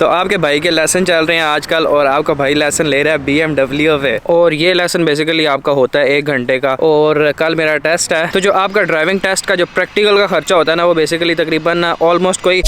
तो आपके भाई के लेसन चल रहे हैं आजकल और आपका भाई लेसन ले रहा है BMW पे, और ये लेसन बेसिकली आपका होता है 1 घंटे का। और कल मेरा टेस्ट है, तो जो आपका ड्राइविंग टेस्ट का जो प्रैक्टिकल का खर्चा होता है ना, वो बेसिकली तकरीबन ऑलमोस्ट कोई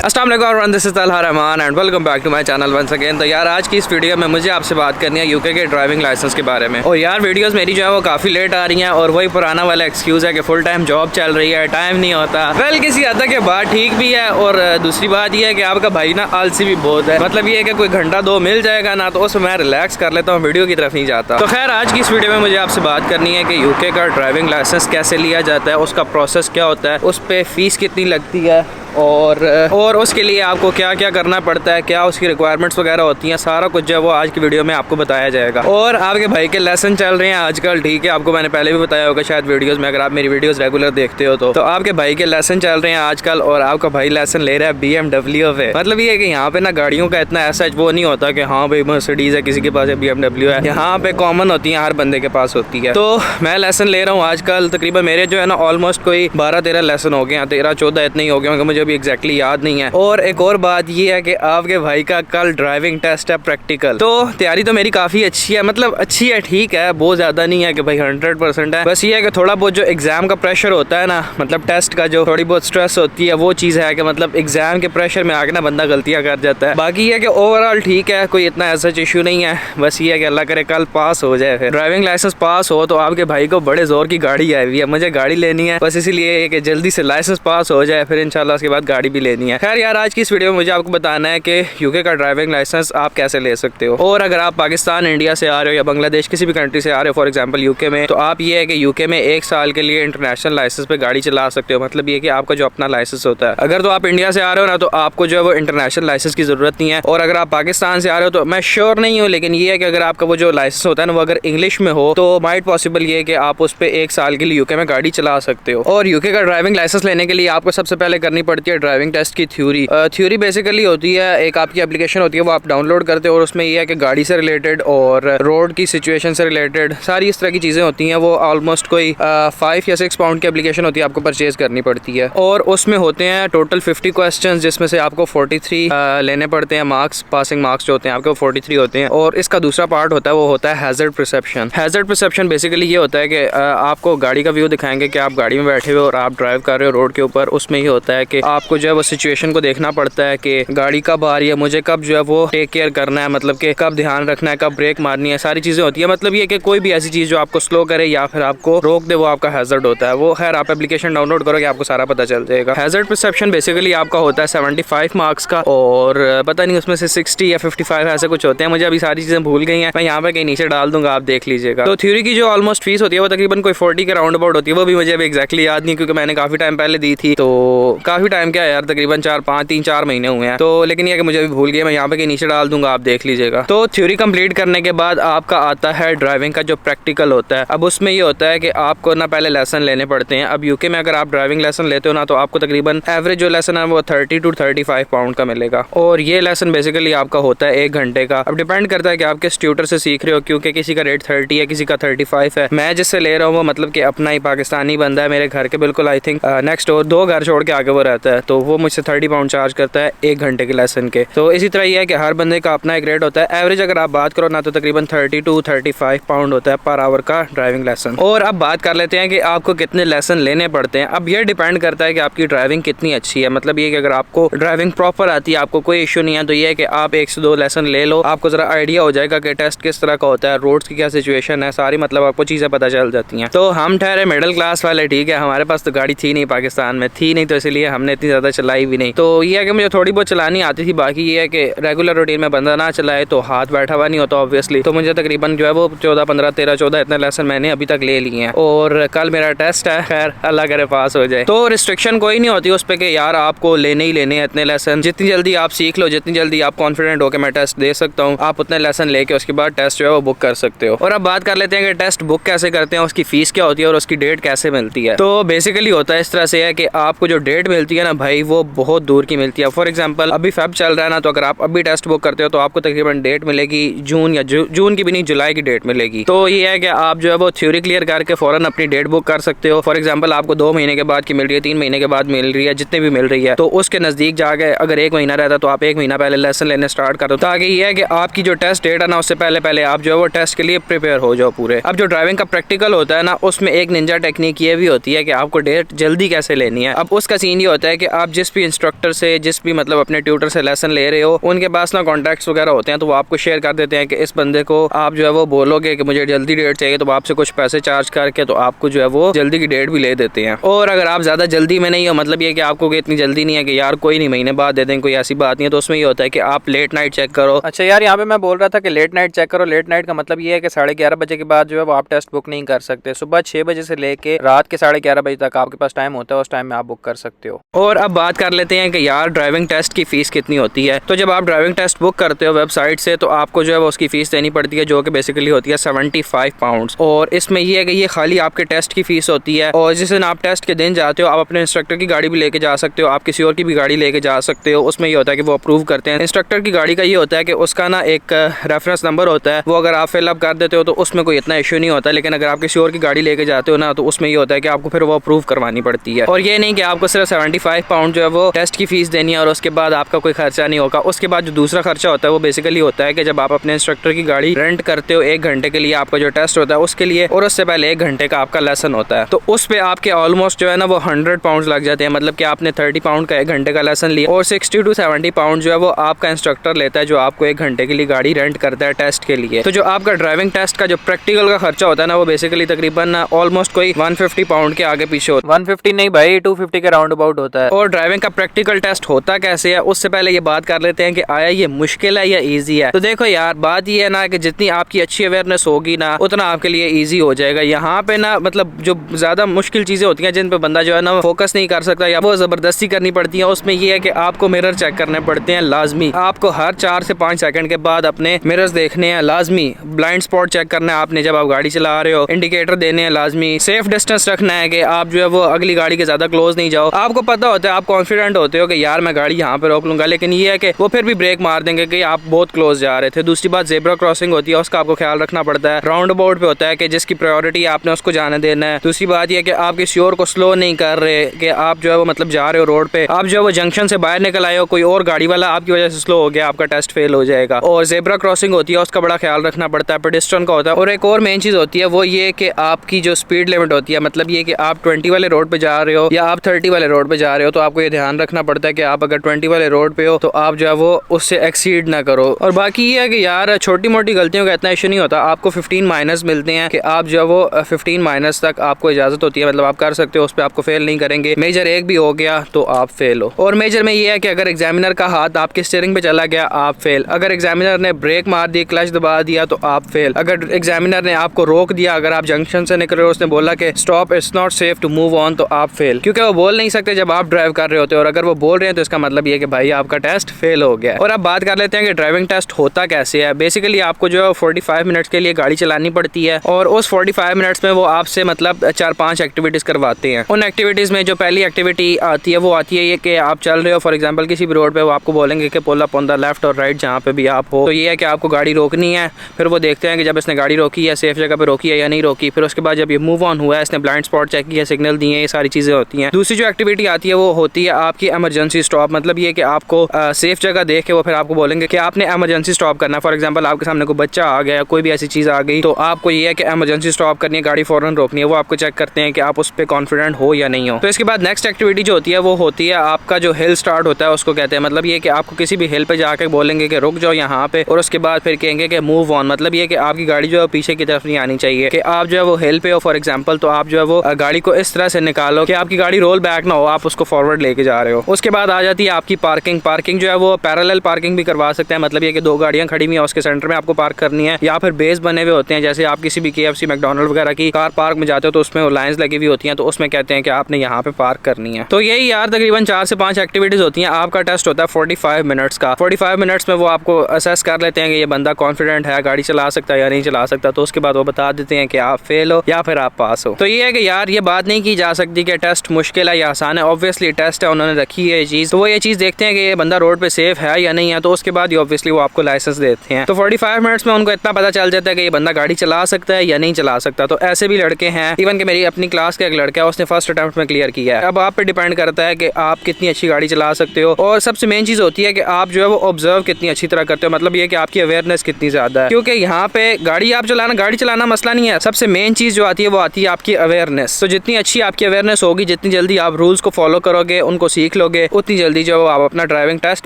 अस्सलाम वालेकुम, this is Talha Rahman and welcome back to my channel once again. तो यार आज की इस वीडियो में मुझे आपसे बात करनी है यूके के ड्राइविंग लाइसेंस के बारे में। और यार वीडियोस मेरी जो है वो काफ़ी लेट आ रही हैं, और वही पुराना वाला एक्सक्यूज़ है कि फुल टाइम जॉब चल रही है, टाइम नहीं होता। वेल किसी हद तक ये बात ठीक भी है, और दूसरी बात ये है कि आपका भाई ना आलसी भी बहुत है। मतलब ये है कि कोई घंटा 2 मिल जाएगा ना, तो उसमें मैं रिलैक्स कर लेता हूँ, वीडियो की तरफ नहीं जाता। तो खैर आज की इस वीडियो में मुझे आपसे बात करनी है कि यूके का ड्राइविंग लाइसेंस कैसे लिया जाता है, उसका प्रोसेस क्या होता है, उस पर फीस कितनी लगती है, और उसके लिए आपको क्या क्या करना पड़ता है, क्या उसकी रिक्वायरमेंट्स वगैरह होती हैं, सारा कुछ जो है वो आज की वीडियो में आपको बताया जाएगा। और आपके भाई के लेसन चल रहे हैं आजकल, ठीक है, आपको मैंने पहले भी बताया होगा शायद वीडियोस में, अगर आप मेरी वीडियोस रेगुलर देखते हो तो आपके भाई के लेसन चल रहे हैं आजकल, और आपका भाई लेसन ले रहा है BMW पे। मतलब ये है कि यहाँ पे ना गाड़ियों का इतना ऐसा वो नहीं होता कि हाँ भाई मर्सिडीज है, किसी के पास BMW है, यहाँ पे कॉमन होती है, हर बंदे के पास होती है। तो मैं लेसन ले रहा हूँ आजकल, तकरीबन मेरे जो है ना ऑलमोस्ट कोई 12-13 लेसन हो गए हैं, 13-14 इतने ही हो गए होंगे, मुझे अभी एग्जैक्टली याद नहीं है। और एक और बात ये है कि आपके भाई का कल ड्राइविंग टेस्ट है प्रैक्टिकल। तो तैयारी तो मेरी काफ़ी अच्छी है, मतलब अच्छी है, ठीक है, बहुत ज़्यादा नहीं है कि भाई 100% है। बस ये है कि थोड़ा बहुत जो एग्ज़ाम का प्रेशर होता है ना, मतलब टेस्ट का जो थोड़ी बहुत स्ट्रेस होती है, वो चीज़ है कि मतलब एग्ज़ाम के प्रेशर में आके ना बंदा गलतियाँ कर जाता है। बाकी ये है कि ओवरऑल ठीक है, कोई इतना ऐसा इशू नहीं है। बस ये है कि अल्लाह करे कल पास हो जाए। फिर ड्राइविंग लाइसेंस पास हो तो आपके भाई को बड़े ज़ोर की गाड़ी आई हुई है, मुझे गाड़ी लेनी है, बस इसीलिए कि जल्दी से लाइसेंस पास हो जाए, फिर इंशाल्लाह उसके बाद गाड़ी भी लेनी है। खैर यार आज की इस वीडियो में मुझे आपको बताना है कि यूके का ड्राइविंग लाइसेंस आप कैसे ले सकते हो। और अगर आप पाकिस्तान, इंडिया से आ रहे हो या बांग्लादेश किसी भी कंट्री से आ रहे हो, फॉर एग्जांपल यूके में, तो आप ये है कि यूके में 1 साल के लिए इंटरनेशनल लाइसेंस पे गाड़ी चला सकते हो। मतलब ये कि आपका जो अपना लाइसेंस होता है। अगर तो आप इंडिया से आ रहे हो ना, तो आपको जो है वो इंटरनेशनल लाइसेंस की जरूरत नहीं है। और अगर आप पाकिस्तान से आ रहे हो तो मैं श्योर नहीं हूँ, लेकिन ये है कि अगर आपका वो जो लाइसेंस होता है ना, वो अगर इंग्लिश में हो तो माइट पॉसिबल ये है कि आप उस पर 1 साल के लिए यूके में गाड़ी चला सकते हो। और यूके का ड्राइविंग लाइसेंस लेने के लिए आपको सबसे पहले करनी पड़ती है ड्राइविंग टेस्ट की थ्योरी बेसिकली होती है, एक आपकी एप्लीकेशन होती है, वो आप डाउनलोड करते हो, और उसमें ये है कि गाड़ी से रिलेटेड और रोड की सिचुएशन से रिलेटेड सारी इस तरह की चीज़ें होती हैं। वो ऑलमोस्ट कोई 5 या 6 पाउंड की एप्लीकेशन होती है, आपको परचेज करनी पड़ती है। और उसमें होते हैं टोटल 50 क्वेश्चन, जिसमें से आपको 43 लेने पड़ते हैं मार्क्स, पासिंग मार्क्स जो होते हैं आपको 43 होते हैं। और इसका दूसरा पार्ट होता है, वो होता है hazard perception. Hazard perception basically ये होता है कि आपको गाड़ी का व्यू दिखाएंगे कि आप गाड़ी में बैठे हुए और आप ड्राइव कर रहे हो रोड के ऊपर। उसमें ये होता है कि आपको जो है वो सिचुएशन को देखना पड़ता है कि गाड़ी कब आ रही है, मुझे कब जो है वो टेक केयर करना है, मतलब कि कब ध्यान रखना है, कब ब्रेक मारनी है, सारी चीज़ें होती है। मतलब ये कि कोई भी ऐसी चीज़ जो आपको स्लो करे या फिर आपको रोक दे, वो आपका हैजर्ड होता है। वो खैर आप एप्लीकेशन डाउनलोड करोगे आपको सारा पता चल जाएगा। हैजर्ड परसेप्शन बेसिकली आपका होता है 75 मार्क्स का, और पता नहीं उसमें से 60 या 55 ऐसे कुछ होते हैं, मुझे अभी सारी चीज़ें भूल गई हैं, मैं यहाँ पे कहीं नीचे डाल दूंगा, आप देख लीजिएगा। तो थ्योरी की जो ऑलमोस्ट फीस होती है वो तकरीबन कोई 40 के राउंड अबाउट होती है। वो भी मुझे अभी एक्जैक्टली याद नहीं, क्योंकि मैंने काफ़ी टाइम पहले दी थी, तो काफ़ी टाइम क्या है यार, तकरीबन 3-4 महीने हुए हैं। तो लेकिन यह कि मुझे अभी भूल गया, मैं यहाँ पे कहीं नीचे डाल दूंगा, आप देख लीजिएगा। तो थ्योरी कंप्लीट करने के बाद आपका आता है ड्राइविंग का जो प्रैक्टिकल होता है। अब उसमें ये होता है कि आपको ना पहले लेसन लेने पड़ते हैं। अब यूके में अगर आप ड्राइविंग लेसन लेते हो ना, तो आपको तकरीबन एवरेज जो लेसन है वो 30 to 35 पाउंड का मिलेगा। और ये लेसन बेसिकली आपका होता है 1 घंटे का। अब डिपेंड करता है कि आप किस ट्यूटर से सीख रहे हो, क्योंकि किसी का रेट 30 है, किसी का 35 है। मैं जिससे ले रहा हूँ वो मतलब कि अपना ही पाकिस्तानी बंदा है, मेरे घर के बिल्कुल आई थिंक नेक्स्ट डोर 2 घर छोड़ के आगे वो रहता है, तो वो मुझसे 30 पाउंड चार्ज करता है 1 घंटे के लेसन के। तो इसी तरह यह है कि हर बंदे का अपना एक रेट होता है। एवरेज अगर आप बात करो ना, तो तकरीबन 30 to 35 पाउंड होता है पर आवर का ड्राइविंग लेसन। और अब बात कर लेते हैं कि आपको कितने लेसन लेने पड़ते हैं। अब ये डिपेंड करता है कि आपकी ड्राइविंग कितनी अच्छी है। मतलब ये कि अगर आपको ड्राइविंग प्रॉपर आती है, आपको कोई इशू नहीं है, तो ये है कि आप 1 से 2 लेसन ले लो, आपको जरा आइडिया हो जाएगा कि टेस्ट किस तरह का होता है, रोड्स की क्या सिचुएशन है, सारी मतलब आपको चीज़ें पता चल जाती हैं। तो हम ठहरे मिडिल क्लास वाले, ठीक है, हमारे पास तो गाड़ी थी नहीं, पाकिस्तान में थी नहीं, तो इसलिए हमने इतनी ज़्यादा चलाई भी नहीं। तो ये है कि मुझे थोड़ी बहुत चलानी आती थी। बाकी ये है कि रेगुलर रूटीन में बंदा ना चलाए तो हाथ बैठा हुआ नहीं होता ऑब्वियसली। तो मुझे तकरीबन जो है वो 14, 15, 13, 14 इतने लेसन मैंने अभी तक ले लिए हैं। और कल मेरा टेस्ट है, खैर अल्लाह करे पास हो जाए। तो रिस्ट्रिक्शन कोई नहीं होती उस पर कि यार आपको लेने ही लेने हैं इतने लेसन। जितनी जल्दी आप सीख लो, जितनी जल्दी आप कॉन्फिडेंट हो कि मैं टेस्ट दे सकता हूँ, आप उतने लेसन लेके उसके बाद टेस्ट जो है वो बुक कर सकते हो। और अब बात कर लेते हैं कि टेस्ट बुक कैसे करते हैं, उसकी फीस क्या होती है और उसकी डेट कैसे मिलती है। तो बेसिकली होता है इस तरह से है कि आपको जो डेट मिलती है है ना भाई वो बहुत दूर की मिलती है। फॉर एग्जांपल अभी फेब चल रहा है ना, तो अगर आप अभी टेस्ट बुक करते हो तो आपको तकरीबन डेट मिलेगी जून या जून की भी नहीं, जुलाई की डेट मिलेगी। तो ये है कि आप जो है वो थ्योरी क्लियर करके फौरन अपनी डेट बुक कर सकते हो। फॉर एग्जाम्पल आपको 2 महीने के बाद की मिल रही है, 3 महीने के बाद मिल रही है, जितने भी मिल रही है, तो उसके नजदीक जाके अगर 1 महीना रहता तो आप 1 महीना पहले लेसन लेने स्टार्ट करो, ताकि ये है कि आपकी जो टेस्ट डेट है ना उससे पहले आप जो है वो टेस्ट के लिए प्रिपेयर हो जाओ पूरे। अब जो ड्राइविंग का प्रैक्टिकल होता है ना, उसमें एक निंजा टेक्निक ये भी होती है कि आपको डेट जल्दी कैसे लेनी है। अब उसका सीन ये होता है कि आप जिस भी इंस्ट्रक्टर से, जिस भी मतलब अपने ट्यूटर से लेसन ले रहे हो, उनके पास ना कॉन्टैक्ट्स वगैरह होते हैं, तो वो आपको शेयर कर देते हैं कि इस बंदे को आप जो है वो बोलोगे कि मुझे जल्दी डेट चाहिए, तो आपसे कुछ पैसे चार्ज करके तो आपको जो है वो जल्दी की डेट भी ले देते हैं। और अगर आप ज्यादा जल्दी में नहीं हो, मतलब ये कि आपको इतनी जल्दी नहीं है कि यार कोई नहीं महीने बाद दे दें, कोई ऐसी बात नहीं है, तो उसमें ये होता है कि आप लेट नाइट चेक करो। अच्छा यार, यहाँ पे मैं बोल रहा था कि लेट नाइट चेक करो। लेट नाइट का मतलब ये है कि 11:30 बजे के बाद जो है वो आप टेस्ट बुक नहीं कर सकते। सुबह 6 बजे से लेके रात के 11:30 बजे तक आपके पास टाइम होता है, उस टाइम में आप बुक कर सकते हो। और अब बात कर लेते हैं कि यार ड्राइविंग टेस्ट की फीस कितनी होती है। तो जब आप ड्राइविंग टेस्ट बुक करते हो वेबसाइट से, तो आपको जो है वो उसकी फीस देनी पड़ती है, जो कि बेसिकली होती है 75 पाउंड। और इसमें ये है कि ये खाली आपके टेस्ट की फीस होती है, और जिस दिन आप टेस्ट के दिन जाते हो आप अपने इंस्ट्रक्टर की गाड़ी भी लेके जा सकते हो, आप किसी और की भी गाड़ी लेके जा सकते हो। उसमें ये होता है कि वो अप्रूव करते हैं। इंस्ट्रक्टर की गाड़ी का ये होता है कि उसका ना एक रेफरेंस नंबर होता है, वो अगर आप फिलअप कर देते हो तो उसमें कोई इतना इशू नहीं होता। लेकिन अगर आप किसी और की गाड़ी लेके जाते हो ना, तो उसमें ये होता है कि आपको फिर वो अप्रूव करवानी पड़ती है। और ये नहीं कि आपको सिर्फ 75 पाउंड जो है वो टेस्ट की फीस देनी है और उसके बाद आपका कोई खर्चा नहीं होगा। उसके बाद जो दूसरा खर्चा होता है वो बेसिकली होता है कि जब आप अपने इंस्ट्रक्टर की गाड़ी रेंट करते हो 1 घंटे के लिए, आपका जो टेस्ट होता है उसके लिए, और उससे पहले 1 घंटे का आपका लेसन होता है, तो उस पे आपके ऑलमोस्ट जो है ना वो 100 पाउंड लग जाते हैं। मतलब कि आपने 30 पाउंड का 1 घंटे का लेसन लिया, और 60 to 70 पाउंड जो है वो आपका इंस्ट्रक्टर लेता है, जो आपको 1 घंटे के लिए गाड़ी रेंट करता है टेस्ट के लिए। तो जो आपका ड्राइविंग टेस्ट का जो प्रैक्टिकल का खर्चा होता है ना, वो बेसिकली तकरीबन ऑलमोस्ट कोई 150 पाउंड के आगे पीछे होता है। 150 नहीं भाई, 250 के राउंड अबाउट होता है। और ड्राइविंग का प्रैक्टिकल टेस्ट होता कैसे है, उससे पहले ये बात कर लेते हैं कि आया ये मुश्किल है या ईजी है। तो देखो यार, बात ये है ना कि जितनी आपकी अच्छी अवेयरनेस होगी ना, उतना आपके लिए ईजी हो जाएगा। यहाँ पे ना मतलब जो ज्यादा मुश्किल चीजें होती हैं जिन पे बंदा जो है ना फोकस नहीं कर सकता या वो जबरदस्ती करनी पड़ती है, उसमें ये है कि आपको मिरर चेक करने पड़ते हैं लाजमी। आपको हर 4 से 5 सेकंड के बाद अपने मिरर्स देखने हैं लाजमी। ब्लाइंड स्पॉट चेक करना है आपने जब आप गाड़ी चला रहे हो, इंडिकेटर देने हैं लाजमी। सेफ डिस्टेंस रखना है कि आप जो है वो अगली गाड़ी के ज्यादा क्लोज नहीं जाओ। आपको पता होता है, आप कॉन्फिडेंट होते हो कि यार मैं गाड़ी यहाँ पे रोक लूंगा, लेकिन ये है कि वो फिर भी ब्रेक मार देंगे कि आप बहुत क्लोज जा रहे थे। दूसरी बात, जेब्रा क्रॉसिंग होती है, उसका आपको ख्याल रखना पड़ता है। राउंड अबाउट पे होता है कि जिसकी प्रायोरिटी आपने उसको जाने देना है। दूसरी बात यह कि आप किसी और को स्लो नहीं कर रहे, कि आप जो है वो मतलब जा रहे हो रोड पे, आप जो है वो जंक्शन से बाहर निकल आए हो, कोई और गाड़ी वाला आपकी वजह से स्लो हो गया, आपका टेस्ट फेल हो जाएगा। और जेब्रा क्रॉसिंग होती है, उसका बड़ा ख्याल रखना पड़ता है। पेडेस्ट्रियन का होता है। और एक और मेन चीज होती है वो ये कि आपकी जो स्पीड लिमिट होती है, मतलब ये कि आप 20 वाले रोड पे जा रहे हो या आप 30 वाले रोड पे जा रहे हो, तो आपको ये ध्यान रखना पड़ता है कि आप अगर 20 वाले रोड पे हो तो आप जो है वो उससे एक्सीड ना करो। और बाकी ये है कि यार छोटी मोटी गलतियों का इतना इशू नहीं होता। आपको 15 माइनस मिलते हैं कि आप जो है वो 15 माइनस तक आपको इजाजत होती है, मतलब आप कर सकते हो, उस पर आपको फेल नहीं करेंगे। मेजर 1 भी हो गया तो आप फेल हो। और मेजर में ये है कि अगर एग्जामिनर का हाथ आपके स्टीयरिंग पे चला गया, आप फेल। अगर एग्जामिनर ने ब्रेक मार दी, क्लच दबा दिया, तो आप फेल। अगर एग्जामिनर ने आपको रोक दिया, अगर आप जंक्शन से निकल रहे हो, उसने बोला कि stop, it's not safe to move on, तो आप फेल। क्योंकि वो बोल नहीं सकते जब आप ड्राइव कर रहे होते हो, और अगर वो बोल रहे हैं तो इसका मतलब ये कि भाई आपका टेस्ट फेल हो गया। और अब बात कर लेते हैं कि ड्राइविंग टेस्ट होता कैसे है। बेसिकली आपको जो है 45 मिनट्स के लिए गाड़ी चलानी पड़ती है, और उस 45 मिनट्स में वो आपसे मतलब 4-5 एक्टिविटीज करवाते हैं। उन एक्टिविटीज में जो पहली एक्टिविटी आती है वो आती है ये कि आप चल रहे हो, फॉर एग्जांपल किसी भी रोड पे, वो आपको बोलेंगे कि pull up on the left और राइट, जहाँ पे भी आप हो। तो ये है कि आपको गाड़ी रोकनी है। फिर वो देखते हैं कि जब इसने गाड़ी रोकी है, सेफ जगह पे रोकी है या नहीं रोकी। फिर उसके बाद जब ये मूव ऑन हुआ है, इसने ब्लाइंड स्पॉट चेक किया, सिग्नल दिए, ये सारी चीजें होती हैं। दूसरी जो एक्टिविटी आती है वो होती है आपकी इमरजेंसी स्टॉप। मतलब ये कि आपको सेफ जगह देख के वो फिर आपको बोलेंगे कि आपने इमरजेंसी स्टॉप करना है। फॉर एग्जांपल आपके सामने कोई बच्चा आ गया, कोई भी ऐसी चीज आ गई, तो आपको ये है कि इमरजेंसी स्टॉप करनी है, गाड़ी फौरन रोकनी है। वो आपको चेक करते हैं कि आप उस पर कॉन्फिडेंट हो या नहीं हो। तो इसके बाद नेक्स्ट एक्टिविटी जो होती है वो होती है आपका जो हिल स्टार्ट होता है, उसको कहते हैं। मतलब ये कि आपको किसी भी हिल पे जाके बोलेंगे कि रुक जाओ यहाँ पे, और उसके बाद फिर कहेंगे कि मूव ऑन। मतलब ये कि आपकी गाड़ी जो है पीछे की तरफ नहीं आनी चाहिए, कि आप जो है वो हिल पे हो फॉर एग्जांपल, तो आप जो है वो गाड़ी को इस तरह से निकालो कि आपकी गाड़ी रोल बैक ना हो, आप उसको फॉरवर्ड लेके जा रहे हो। उसके बाद आ जाती है आपकी पार्किंग। पार्किंग जो है वो पैरेलल पार्किंग भी करवा सकते हैं। मतलब ये कि 2 गाड़ियां खड़ी हुई है, उसके सेंटर में आपको पार्क करनी है, या फिर बेस बने हुए होते हैं। जैसे आप किसी भी KFC, मैकडॉनल्ड वगैरह की कार पार्क में जाते हो तो उसमें लाइंस लगी हुई होती हैं, तो उसमें कहते हैं कि आपने यहाँ पे पार्क करनी है। तो यही यार तकरीबन 4 से 5 एक्टिविटीज होती हैं। आपका टेस्ट होता है 45 मिनट्स का। 45 मिनट्स में वो आपको असेस कर लेते हैं कि ये बंदा कॉन्फिडेंट है, गाड़ी चला सकता है या नहीं चला सकता। तो उसके बाद वो बता देते हैं कि आप फेल हो या फिर आप पास हो। तो ये है कि यार ये बात नहीं की जा सकती कि टेस्ट मुश्किल है या आसान है। ऑब्वियसली ऑब्वियसली टेस्ट है, उन्होंने रखी है ये चीज़, तो वो ये चीज़ देखते हैं कि ये बंदा रोड पे सेफ है या नहीं है, तो उसके बाद ऑब्वियसली वो आपको लाइसेंस देते हैं। तो 45 मिनट्स में उनको इतना पता चल जाता है कि ये बंदा गाड़ी चला सकता है या नहीं चला सकता। तो ऐसे भी लड़के हैं, इवन कि मेरी अपनी क्लास का एक लड़का है, उसने फर्स्ट अटेम्प्ट में क्लियर किया है। अब आप पे डिपेंड करता है कि आप कितनी अच्छी गाड़ी चला सकते हो, और सबसे मेन चीज़ होती है कि आप जो है वो ऑब्जर्व कितनी अच्छी तरह करते हो, मतलब ये कि आपकी अवेयरनेस कितनी ज़्यादा है। क्योंकि यहाँ पे गाड़ी चलाना मसला नहीं है, सबसे मेन चीज़ जो आती है वो आती है आपकी अवेयरनेस। तो जितनी अच्छी आपकी अवेयरनेस होगी, जितनी जल्दी आप रूल्स को फॉलो करोगे, उनको सीख लोगे, उतनी जल्दी जो आप अपना ड्राइविंग टेस्ट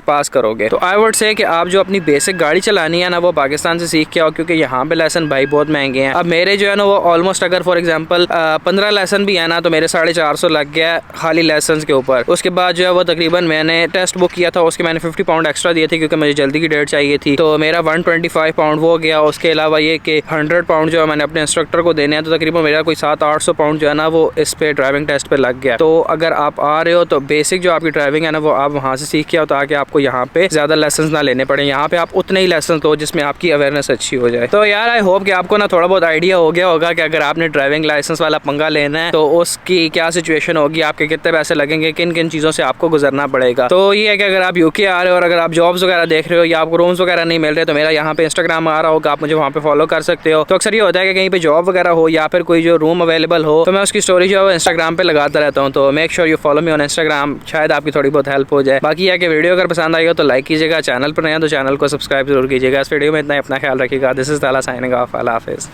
पास करोगे। तो आई वुड से कि आप जो अपनी बेसिक गाड़ी चलानी है ना, वो पाकिस्तान से सीख के आओ, क्योंकि यहाँ पे लेसन भाई बहुत महंगे हैं। अब मेरे जो है ना वो ऑलमोस्ट, अगर फॉर एग्जांपल 15 लेसन भी है ना, तो मेरे 450 लग गया खाली लेसन के ऊपर। उसके बाद जो है वो तकरीबन मैंने टेस्ट बुक किया था, उसके मैंने 50 पाउंड एक्स्ट्रा दिए थे, क्योंकि मुझे जल्दी की डेट चाहिए थी, तो मेरा 125 पाउंड वो गया। उसके अलावा ये कि 100 पाउंड जो है मैंने अपने इंस्ट्रक्टर को देने हैं, तो तकरीबन मेरा कोई 700-800 पाउंड जो है ना वो इस पे ड्राइविंग टेस्ट पे लग गया। तो अगर आप आ रहे हो तो बेसिक जो आपकी ड्राइविंग है ना वो आप वहाँ से सीख के आओ, ताकि आपको यहाँ पे ज़्यादा लेसन ना लेने पड़े। यहाँ पे आप उतने ही लेसन लो जिसमें आपकी अवेयरनेस अच्छी हो जाए। तो यार आई होप कि आपको ना थोड़ा बहुत आइडिया हो गया होगा कि अगर आपने ड्राइविंग लाइसेंस वाला पंगा लेना है तो उसकी क्या सिचुएशन होगी, आपके कितने पैसे लगेंगे, किन किन चीज़ों से आपको गुजरना पड़ेगा। तो ये है कि अगर आप यूके आ रहे हो और अगर आप जॉब्स वगैरह देख रहे हो या आपको रूम्स वगैरह नहीं मिल रहे, तो मेरा यहाँ पे इंस्टाग्राम आ रहा होगा, आप मुझे वहाँ पे फॉलो कर सकते हो। तो अक्सर ये होता है कि कहीं पे जॉब वगैरह हो या फिर कोई जो रूम अवेलेबल हो, तो मैं उसकी स्टोरी जो है इंस्टाग्राम पे लगाता रहता हूँ। तो make sure you follow me on Instagram, शायद आपकी थोड़ी बहुत हेल्प हो जाए। बाकी है कि वीडियो अगर पसंद आई हो तो लाइक कीजिएगा, चैनल पर नया तो चैनल को सब्सक्राइब जरूर कीजिएगा। इस वीडियो में इतना ही, अपना ख्याल रखिएगा। दिस इज ताला साइनिंग ऑफ। अल्लाह हाफिज़।